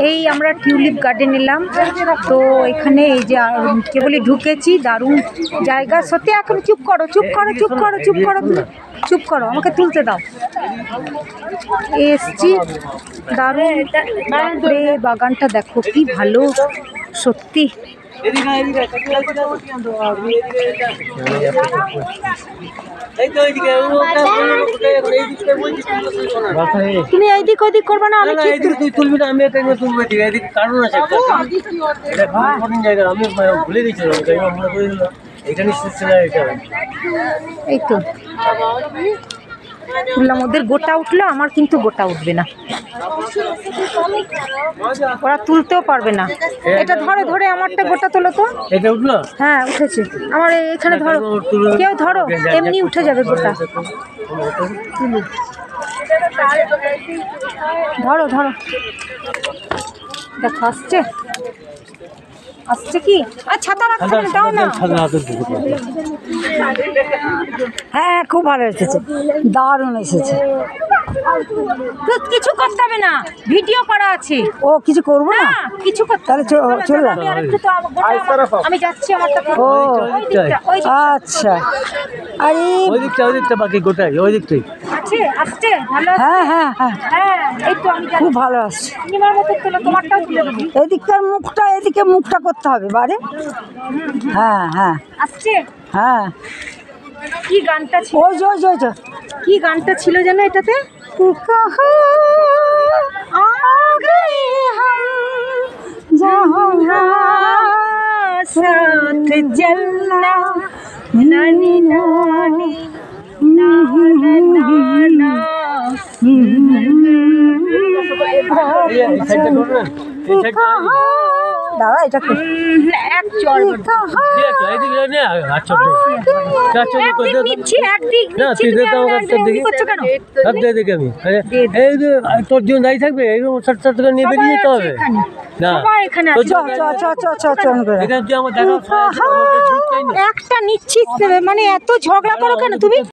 এই আমরা tulip garden এলাম, তো এখানে এই যে কেবলই ঢুকেছি, দারুণ জায়গা সত্যি। এখন চুপ করো চুপ করো চুপ করো চুপ করো চুপ করো, আমাকে তুলতে দাও। এসছি, দারুণ বাগানটা দেখো কি ভালো সত্যি। তুমি এইদিক ওইদিক করবে না, আমি তুই তুলবি না, আমি তুলবো। কারণ আছে, আমি ভুলে দিয়েছিলাম, এখানে এই তো তুললাম। ওদের গোটা উঠলো, আমার কিন্তু গোটা উঠবে না, ওরা তুলতেও পারবে না। এটা ধরো, ধরে আমারটা গোটা তোলো তো। এটা উঠলো? হ্যাঁ উঠেছে আমার। এখানে ধরো, কেউ ধরো, এমনি উঠে যাবে গোটা। ধরো ধরো, দেখো আসছে আসছে কি। আর ছাতা রাখতে হবে, দাও না। হ্যাঁ খুব ভালো এসেছে, দারুণ এসেছে। কিছু করতে হবে না, ভিডিও করা আছে। ও কিছু করবো না, কিছু করতে, তাহলে চললাম। আমি যাচ্ছি আমারটা। ও আচ্ছা, আরে ওই দিকটা বাকি গোটাই ওই দিকটাই আছে। আসছে ভালো। হ্যাঁ হ্যাঁ হ্যাঁ হ্যাঁ, এই তো আমি খুব ভালো আসছে। তোমারটাও তুলে দেবো। এদিকটার মুখটা, এদিকে মুখটা করতে হবে বারে। হ্যাঁ হ্যাঁ আসছে। হ্যাঁ কি গানটা ছিল? ওই যে ওই যে ওই যে কি গানটা ছিল যেন এটাতে? কহা আ গয়ে হাম জাহাঁ সাথ জলনা নানি নানি না না না। দাদা এটা এক চল তোর জন্য দায়ী থাকবে, নিয়ে বেরিয়ে যেতে হবে না। একটা নিচ্ছিস মানে এত ঝগড়া করো কেন তুমি?